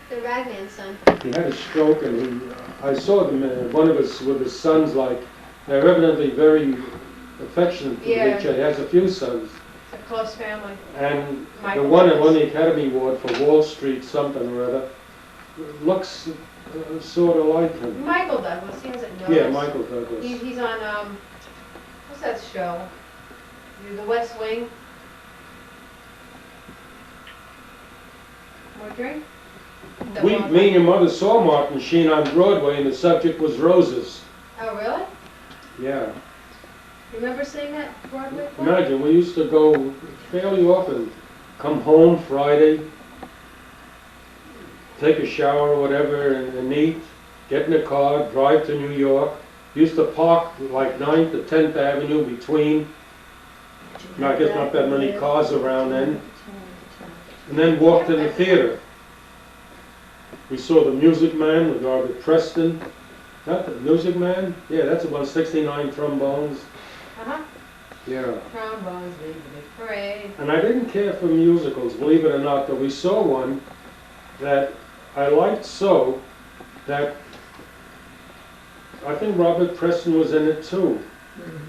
The Ragman's son. He had a stroke, and I saw them, one of us with his sons, like, they're evidently very affectionate to each other. He has a few sons. It's a close family. And Michael the one that Douglas. won the Academy Award for Wall Street something or other looks sort of like him. Michael Douglas, he has it noticed. Yeah, Michael Douglas. He's on, what's that show? The West Wing. More drink? Me and your mother saw Martin Sheen on Broadway, and the subject was roses. Oh, really? Yeah. Remember seeing that Broadway play? Imagine, we used to go fairly often, come home Friday, take a shower or whatever, and eat, get in a car, drive to New York. Used to park like 9th to 10th Avenue between, I guess not that many cars around then, and then walked in the theater. We saw The Music Man with Robert Preston. Not The Music Man? Yeah, that's the one, 69 trombones. Uh-huh. Yeah. Trombones, lead the big parade. And I didn't care for musicals, believe it or not, but we saw one that I liked so that I think Robert Preston was in it too.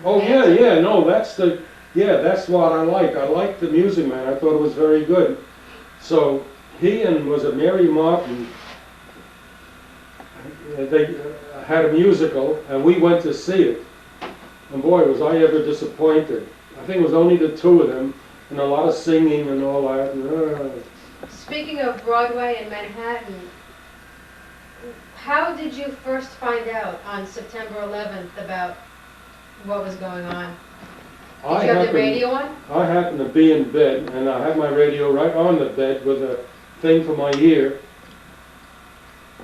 Oh yeah, no, that's what I like. I liked The Music Man. I thought it was very good. So he and was it Mary Martin, they had a musical and we went to see it. And boy, was I ever disappointed. I think it was only the two of them and a lot of singing and all that. Speaking of Broadway and Manhattan, how did you first find out on September 11th about what was going on? Did you have the radio on? I happened to be in bed, and I had my radio right on the bed with a thing for my ear.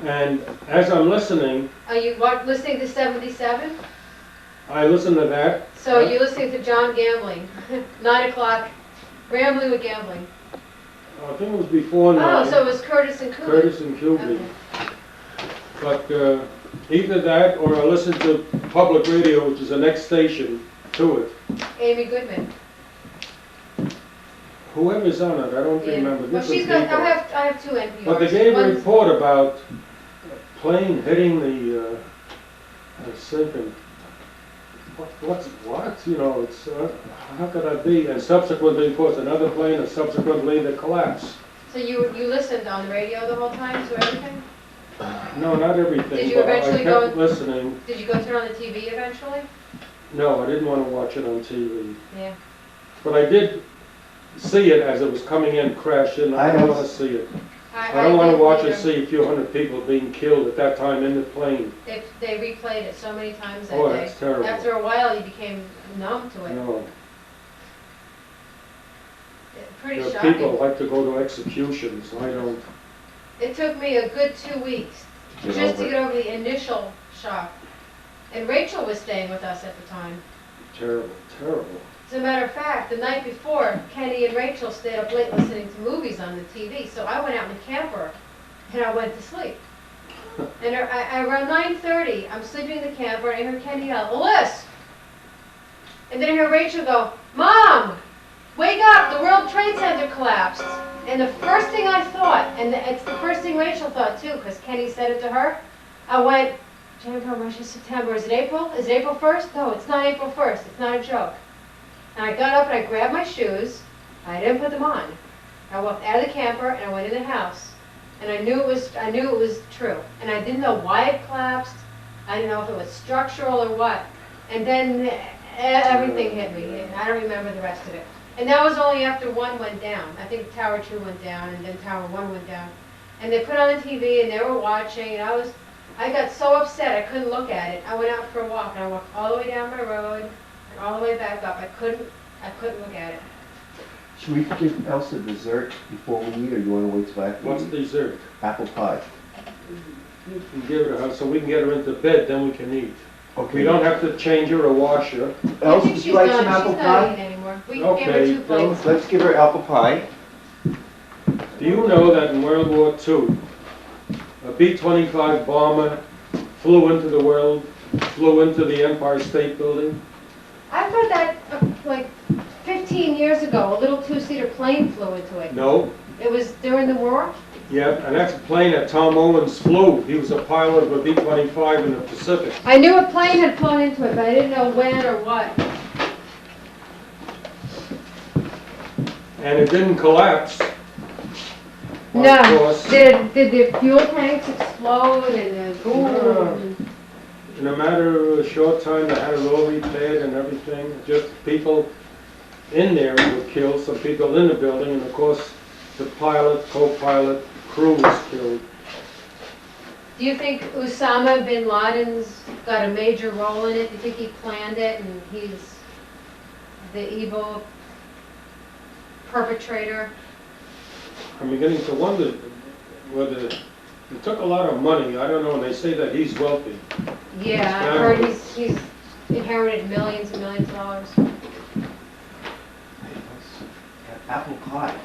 And as I'm listening... Are you listening to 77? I listened to that. So you're listening to John Gambling, 9 o'clock, Rambling with Gambling. I think it was before 9. Oh, so it was Curtis and Kuby. Curtis and Kuby. Okay. But either that or I listened to public radio, which is the next station to it. Amy Goodman. Whoever's on it, I don't remember. Well, she's got, I have two NPRs. But they gave a report about a plane hitting the, I was thinking, what? You know, it's, how could that be? And subsequently, of course, another plane, and subsequently the collapse. So you listened on the radio the whole time to everything? No, not everything. Did you eventually I kept listening. Did you go turn on the TV eventually? No, I didn't want to watch it on TV. Yeah. But I did see it as it was coming in, crash in. I don't want to see it. I don't want to watch and see a few hundred people being killed at that time in the plane. They replayed it so many times that day. Oh, that's terrible. After a while, you became numb to it. No. Pretty You know, shocking. people like to go to executions. I don't. It took me a good 2 weeks just to get over the initial shock. And Rachel was staying with us at the time. Terrible, terrible. As a matter of fact, the night before, Kenny and Rachel stayed up late listening to movies on the TV. So I went out in the camper and I went to sleep. And around 9:30, I'm sleeping in the camper and I hear Kenny yell, "Alissa!" And then I hear Rachel go, "Mom, wake up, the World Trade Center collapsed." And the first thing I thought, and it's the first thing Rachel thought too, because Kenny said it to her, I went, January, March, September, is it April? Is it April 1st? No, it's not April 1st, it's not a joke. And I got up and I grabbed my shoes, I didn't put them on. I walked out of the camper and I went in the house. And I knew it was true. And I didn't know why it collapsed, I didn't know if it was structural or what. And then everything hit me, and I don't remember the rest of it. And that was only after 1 went down. I think Tower 2 went down, and then Tower 1 went down. And they put on the TV, and they were watching, and I got so upset I couldn't look at it. I went out for a walk, and I walked all the way down my road, and all the way back up. I couldn't look at it. Should we give Elsa dessert before we eat, or do you want to wait till after? What's dessert? Apple pie. You can give it to her so we can get her into bed, then we can eat. Okay. We don't have to change her or wash her. Elsa, would you like some apple She's not eating pie? anymore. We gave her Okay, 2 plates. Let's give her apple pie. Do you know that in World War II, a B-25 bomber flew into the Empire State Building? I thought that like 15 years ago, a little 2-seater plane flew into it. No, It was during the war? Yeah, and that's a plane that Tom Owens flew. He was a pilot of a B-25 in the Pacific. I knew a plane had flown into it, but I didn't know when or what. And it didn't collapse. Of No, course, did the fuel tanks explode and the, No. in a matter of a short time, they had it all repaired and everything. Just people in there were killed, some people in the building, and of course, the pilot, co-pilot, crew was killed. Do you think Osama bin Laden's got a major role in it? Do you think he planned it and he's the evil perpetrator? I'm beginning to wonder whether it took a lot of money. I don't know, and they say that he's wealthy. Yeah, I heard he's inherited millions and millions of dollars. Apple pie.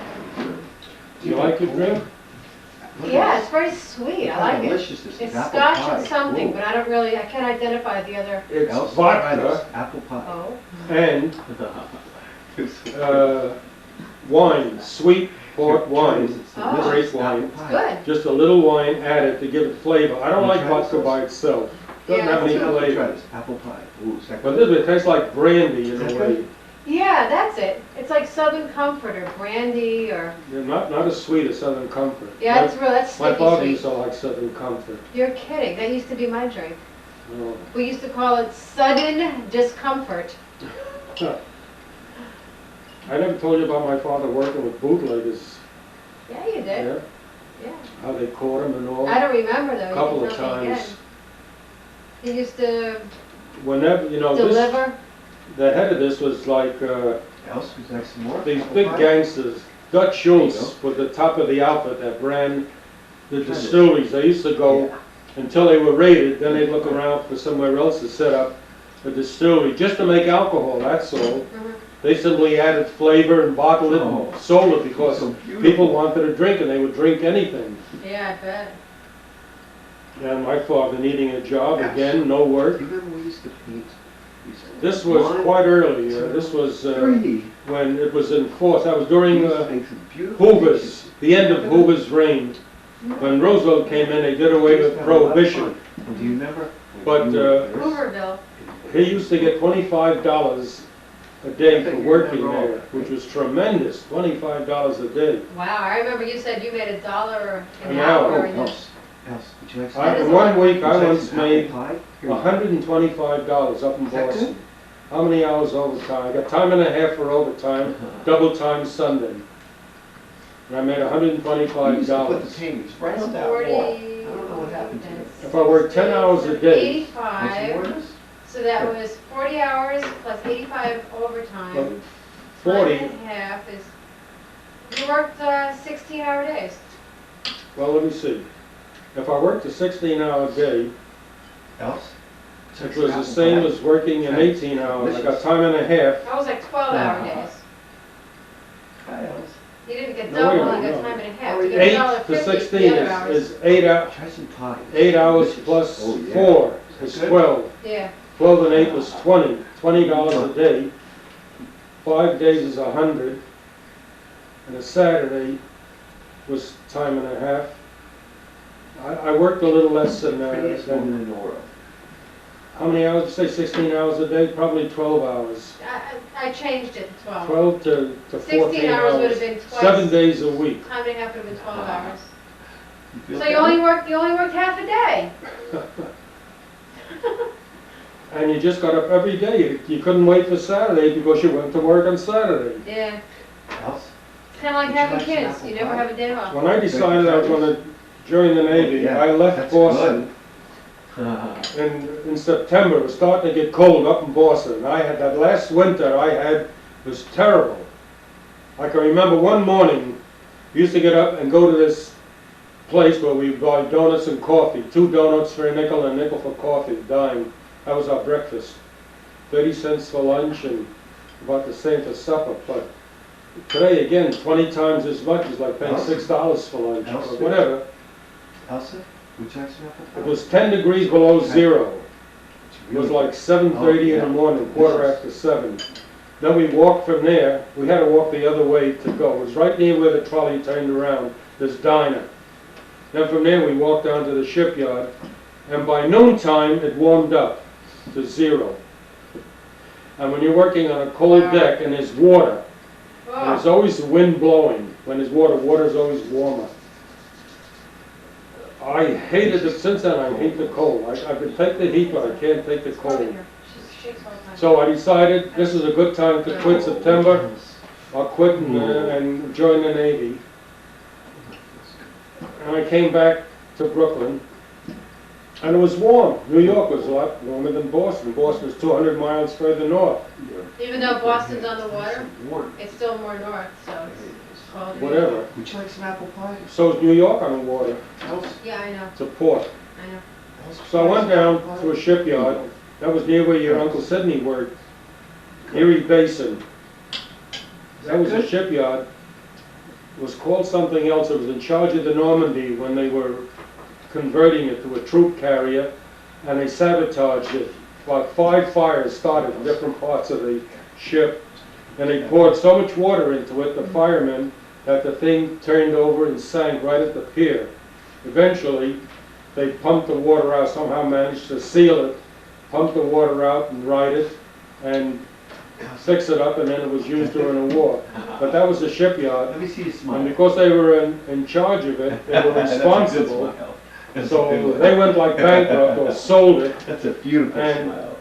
Do you like your drink? Yeah, it's very sweet. I like it. Delicious this is. It's Apple scotch pie. and something, Ooh. but I don't really, I can't identify the other. It's Elsa, vodka try this. Apple pie. Oh. and wine, sweet port wine, It's Oh. delicious. Great wine. Apple pie. Good. just a little wine added to give it flavor. I don't You like try vodka this? by itself. Doesn't Yeah, have any it's good. Try flavor. this. Apple pie. Ooh, is that But good? this it tastes like brandy in Is a that way. good? Yeah, that's it. It's like Southern Comfort or brandy or, Yeah, not as sweet as Southern Comfort. yeah, it's real, that's My sticky father used sweet. to like Southern Comfort. You're kidding. That used to be my drink. Oh. We used to call it sudden discomfort. I never told you about my father working with bootleggers. Yeah, you did. Yeah, Yeah. how they caught him and all. I don't remember though. A You couple did of tell me again. times. He used to Whenever, you know, this, deliver. the head of this was like Else, would you like some more? these Apple big pie? gangsters. Dutch There you Schultz was the top of the outfit that ran the Try this. distilleries. They used to go Yeah. until they were raided, then they'd look around for somewhere else to set up a distillery, just to make alcohol, that's all. Mhm. They simply added flavor and bottled it Oh. and sold it because So beautiful. people wanted to drink and they would drink anything. Yeah, I bet. And my father needing a job, Yes. again, no work. Do you remember we used to paint? This was quite early, this was 3D. when it was in force. That was during We used to make some beautiful Hoover's, pictures. the end of Hoover's reign. When Roosevelt came in, they did away We used with to have a lot of prohibition. fun. And do you remember? But, when you were there? Hooverville. He used to get $25 a day for I think working you remember all there, that. which was tremendous, $25 a day. Wow, I remember you said you made $1 an An hour. hour. and Else, would you like some? I- is in a one lot. week, Would I you like once some apple made pie? Here you go. $125 up in Is that Boston. good? How many hours overtime? I got time and a half for overtime, double time Sunday. And I made We used to put the $125. pennies right on that 40. wall. I don't know what happened to it. If I worked 10 hours a day, 85. Want some more of this? So that was 40 hours plus 85 overtime. But Time 40, and a half is, you worked 16-hour days. well, let me see. If I worked a 16-hour day, Else? it was the same as working an 18 hours. I got time and a half. That was like 12-hour days. Try else. You didn't get No, double, wait a you minute, got no. time and a half. Oh, You got 8 $1.50 to 16 the other hours. is 8 hours. Try some pie. 8 hours Delicious. plus Oh, yeah. 4 Is is that good? 12. Yeah. 12 and 8 was 20. $20 a day. 5 days is 100. And a Saturday was time and a half. I worked a little less Prettiest than woman in the world. how many hours? Say 16 hours a day? Probably 12 hours. I changed it to 12. 12 to 14 16 hours would hours. have been twice. 7 days a week. Time and a half would have been 12 hours. You feel So you only worked half a day. And you just got up every day. You couldn't wait for Saturday because you went to work on Saturday. Yeah. Else? It's kind of like Would you having like some kids. apple You never pie? have a day off. When I decided I was going to join the Navy, Yeah, I left that's Boston. In September, it was starting to get cold up in Boston. I had that last winter was terrible. I can remember one morning, we used to get up and go to this place where we buy donuts and coffee. 2 donuts for a nickel and a nickel for coffee, a dime. That was our breakfast. 30 cents for lunch and about the same for supper. But today, again, 20 times as much is like paying $6 for lunch, Elsa? but whatever. Elsa, would you like some apple pie? It was 10 degrees below zero. It's It was really- like 7:30 in the morning, quarter after 7. Then we walked from there. We had to walk the other way to go. It was right near where the trolley turned around. This diner. Then from there, we walked down to the shipyard, and by noontime, it warmed up to 0. And when you're working on a cold deck and there's water, and there's always the wind blowing, when there's water, water's always warmer. I hated it, since then I hate the cold. I can take the heat, but I can't take the cold. So I decided this is a good time to quit September. I'll quit and join the Navy. And I came back to Brooklyn, and it was warm. New York was a lot warmer than Boston. Boston was 200 miles further north. Even though Boston's on the water, it's still more north, so it's called. Whatever. Would you like some apple pie? So is New York on the water. Yeah, I know, It's a port. I know. So I went down to a shipyard. That was near where your Uncle Sidney worked. Erie Basin. That was a shipyard. It was called something else. It was in charge of the Normandy when they were converting it to a troop carrier, and they sabotaged it. About 5 fires started in different parts of the ship, and they poured so much water into it, the firemen, that the thing turned over and sank right at the pier. Eventually, they pumped the water out, somehow managed to seal it, pumped the water out and right it, and fix it up, and then it was used during the war. But that was a shipyard, Let me see you smile. and because they were in charge of it, they were responsible. So they went like bankrupt or sold it. That's a beautiful And smile.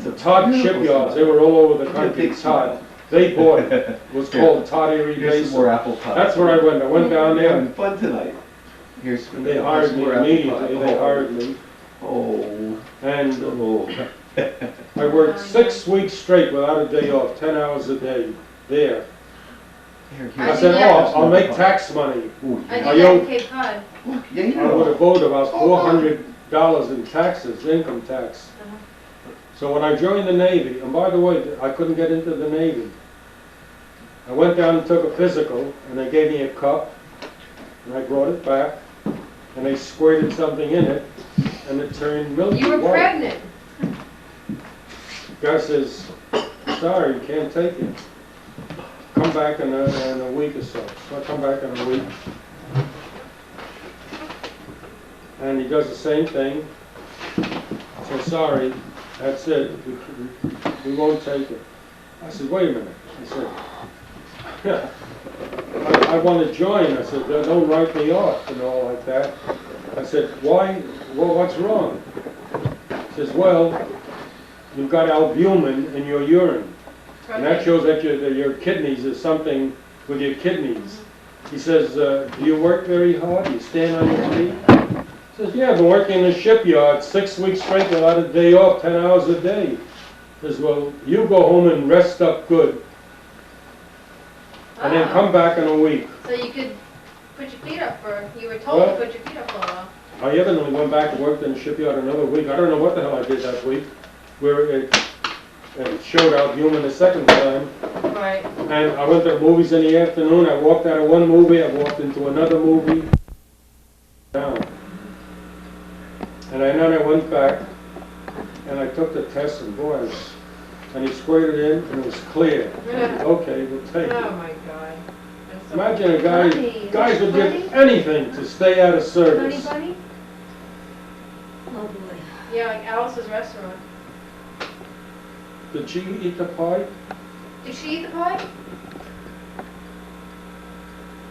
the Todd shipyards, they were all over the country, Todd. They bought it. It was called Todd Erie Here's some more Basin. apple pie. That's where I went. I went down We're there, having fun tonight. Here's and they hired me immediately. They hired me. Oh. And Oh. I worked 6 weeks straight without a day off, 10 hours a day there. Here, I I said, did that. oh, I'll make tax money. Ooh, I yeah. did that in Cape Cod. Look, yeah, you I would know. have owed about $400 in taxes, income tax. Uh-huh. So when I joined the Navy, and by the way, I couldn't get into the Navy. I went down and took a physical, and they gave me a cup, and I brought it back, and they squirted something in it, and it turned milky You were white. pregnant. Guy says, sorry, can't take it. Come back in a week or so. So I come back in a week. And he does the same thing. So sorry, that's it. We won't take it. I said, wait a minute. I said, yeah, I want to join. I said, don't write me off and all like that. I said, why? Well, what's wrong? He says, well, you've got albumin in your urine. And that shows that your kidneys is something with your kidneys. He says, do you work very hard? You stand on your feet? He says, yeah, I've been working in the shipyard 6 weeks straight without a day off, 10 hours a day. He says, well, you go home and rest up good, and then come back in a week. So you could put your feet up you were told to What? put your feet up for a while. I evidently went back and worked in the shipyard another week. I don't know what the hell I did that week, where it showed albumin the second time. Right. And I went to the movies in the afternoon. I walked out of one movie, I walked into another movie. Down. And then I went back, and I took the test, and boy, and he squared it in, and it was clear. Okay, we'll take Oh it. my God. That's so Imagine a funny. guys would Funny? give anything to stay out of Funny service. bunny? Oh boy. Yeah, like Alice's restaurant. Did she eat the pie? Did she eat the pie?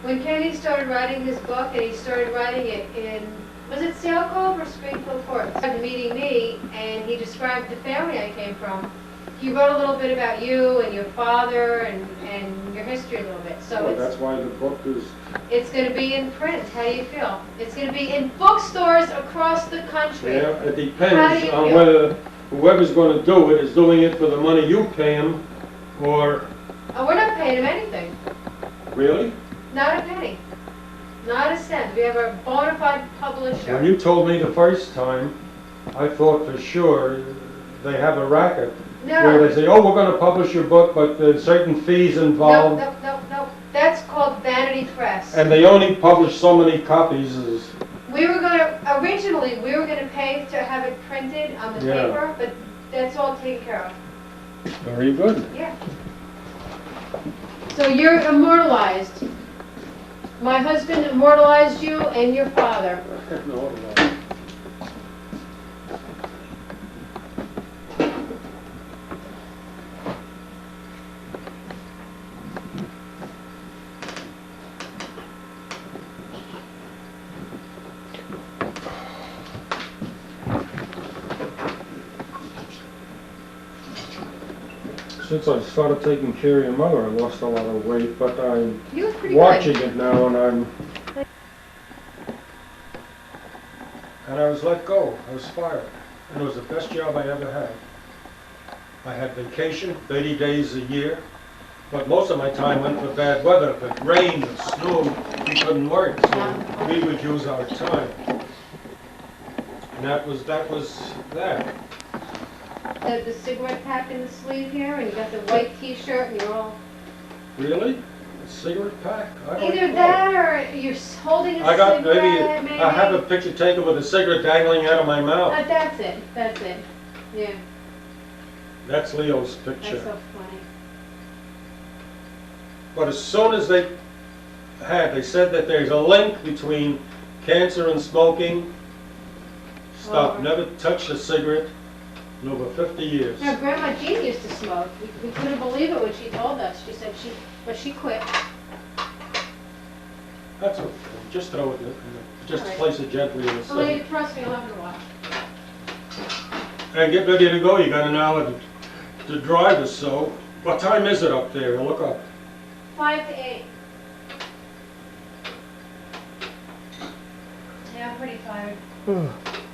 When Kenny started writing his book, and he started writing it in, was it Sail Cove or Springfield Port? He started meeting me, and he described the family I came from. He wrote a little bit about you and your father and your history a little bit. So Well, that's why the book is, it's going to be in print. How do you feel? It's going to be in bookstores across the country. yeah, it How do depends you on feel? whether whoever's going to do it is doing it for the money you pay him, or, Oh, we're not paying him anything. really? Not a penny. Not a cent. We have a bona fide publisher. When you told me the first time, I thought for sure they have a racket. Where No. they say, oh, we're going to publish your book, but there's certain fees No, involved. no, no, no. That's called Vanity Press. And they only publish so many copies. We were gonna, originally, we were gonna pay to have it printed on the Yeah. paper, but that's all taken care of. Very good. Yeah. So you're immortalized. My husband immortalized you and your father. No, no. Since I started taking care of your mother, I lost a lot of weight, but I'm You look pretty watching good. it now and I was let go. I was fired. And it was the best job I ever had. I had vacation, 30 days a year, but most of my time went for bad weather. If it rained or snowed, we couldn't work, so we would use our time. And that was that. The cigarette pack in the sleeve here, and you got the white t-shirt, and you're all... Really? A cigarette pack? I don't Either know. that, or you're holding a I got cigarette, maybe. I have a picture taken with a cigarette dangling out of my mouth. That's it, yeah, That's Leo's that's picture. so funny. But as soon as they said that there's a link between cancer and smoking. Stop, Oh. never touched a cigarette in over 50 years. Now, Grandma Jean used to smoke. We couldn't believe it when she told us. She said she quit. That's okay. Just throw it, just All right. place it gently in the So, lady, sink. trust me, I'll have her watch. And get ready to go. You got an hour to drive or so. What time is it up there? Look up. 5 to 8. Yeah, I'm pretty tired.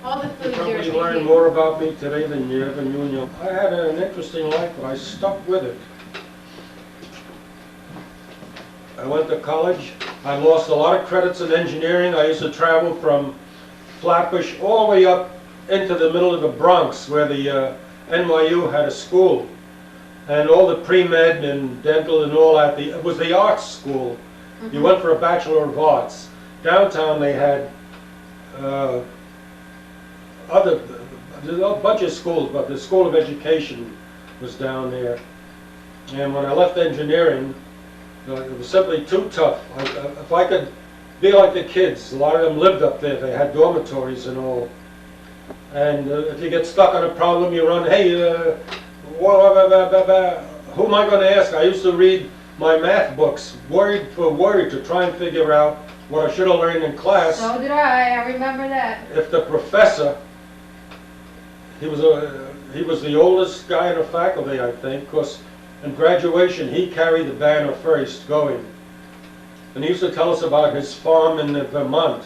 All the You food's probably irritating. learned more about me today than you ever knew in your... I had an interesting life, but I stuck with it. I went to college. I lost a lot of credits in engineering. I used to travel from Flatbush all the way up into the middle of the Bronx, where the NYU had a school. And all the pre-med and dental and all that, it was the arts school. You went for a Bachelor of Arts. Downtown they had there's a bunch of schools, but the School of Education was down there. And when I left engineering, it was simply too tough. If I could be like the kids, a lot of them lived up there. They had dormitories and all. And if you get stuck on a problem, you run, hey, who am I going to ask? I used to read my math books, word for word, to try and figure out what I should have learned in class. So did I remember that. If the professor, he was the oldest guy in the faculty, I think, because in graduation he carried the banner first going. And he used to tell us about his farm in Vermont.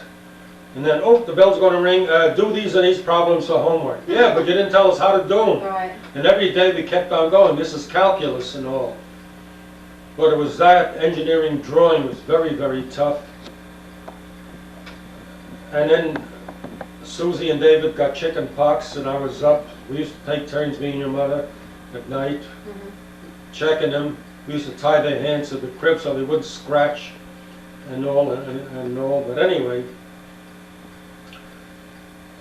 And then, oh, the bell's going to ring, do these and these problems for homework. Yeah, but you didn't tell us how to do them. Right. And every day we kept on going, this is calculus and all. But it was that, engineering drawing was very, very tough. And then Susie and David got chicken pox and I was up. We used to take turns, me and your mother, at night, checking them. We used to tie their hands to the crib so they wouldn't scratch and all, and all. But anyway,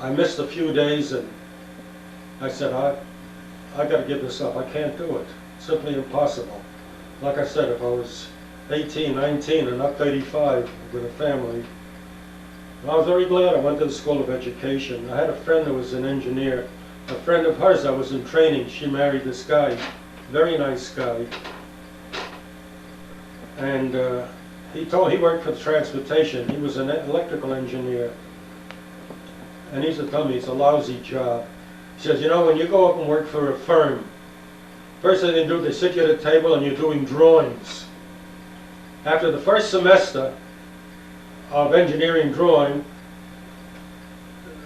I missed a few days and I said, I got to give this up. I can't do it. It's simply impossible. Like I said, if I was 18, 19 and not 35 with a family, I was very glad I went to the School of Education. I had a friend that was an engineer. A friend of hers that was in training, she married this guy, very nice guy. And he worked for the transportation. He was an electrical engineer. And he used to tell me it's a lousy job. He says, you know, when you go up and work for a firm, first thing they do, they sit you at a table and you're doing drawings. After the first semester of engineering drawing,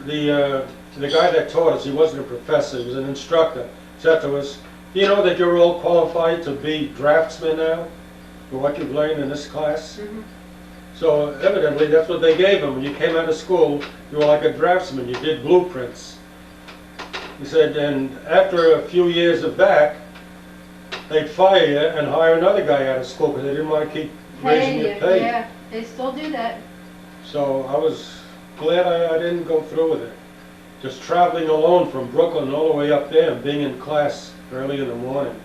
the guy that taught us, he wasn't a professor, he was an instructor, said to us, do you know that you're all qualified to be draftsmen now for what you've learned in this class? So evidently that's what they gave him. When you came out of school, you were like a draftsman, you did blueprints. He said, and after a few years of that, they'd fire you and hire another guy out of school because they didn't want to keep raising your pay. Yeah, they still do that. So I was glad I didn't go through with it. Just traveling alone from Brooklyn all the way up there and being in class early in the morning.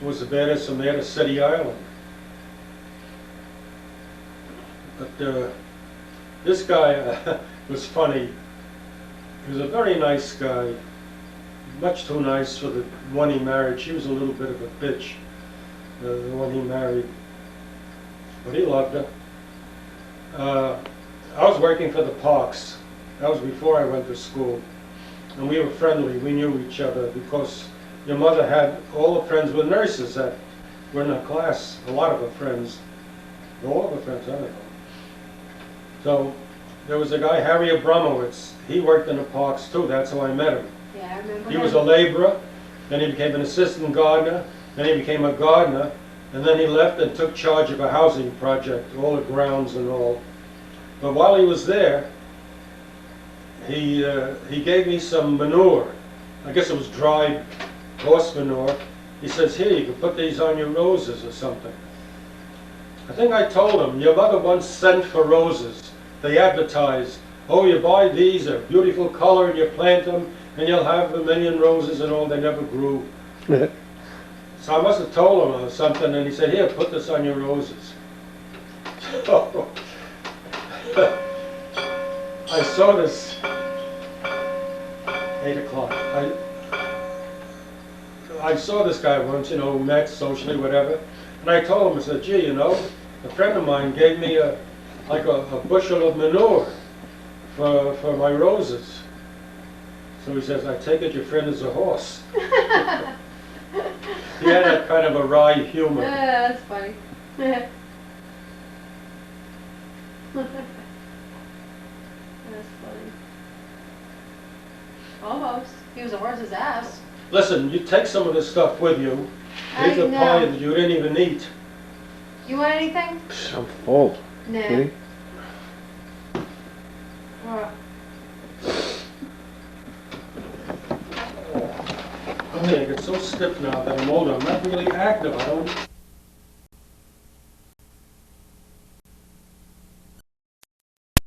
It was the baddest from there to City Island. But this guy was funny. He was a very nice guy, much too nice for the one he married. She was a little bit of a bitch, the one he married, but he loved her. I was working for the Parks. That was before I went to school. And we were friendly. We knew each other because your mother had all the friends were nurses that were in her class. A lot of her friends. All of her friends, I don't know. So there was a guy, Harry Abramowitz. He worked in the Parks too. That's how I met him. Yeah, I remember He him. was a laborer, then he became an assistant gardener, then he became a gardener, and then he left and took charge of a housing project, all the grounds and all. But while he was there, he gave me some manure. I guess it was dried horse manure. He says, here, you can put these on your roses or something. I think I told him, your mother once sent for roses. They advertised, oh, you buy these, they're beautiful color, and you plant them, and you'll have a million roses and all. They never grew. So I must have told him or something, and he said, here, put this on your roses. So, I saw this 8 o'clock. I saw this guy once, you know, met socially, whatever, and I told him, I said, gee, you know, a friend of mine gave me like a bushel of manure for my roses. So he says, I take it your friend is a horse. He had that kind of a wry humor. Yeah, that's funny. That's funny. Almost. He was a horse's ass. Listen, you take some of this stuff with you. I Here's a know. pie that you didn't even eat. You want anything? I'm full. Nah. Kidding? I get so stiff now that I'm older. I'm not really active. I don't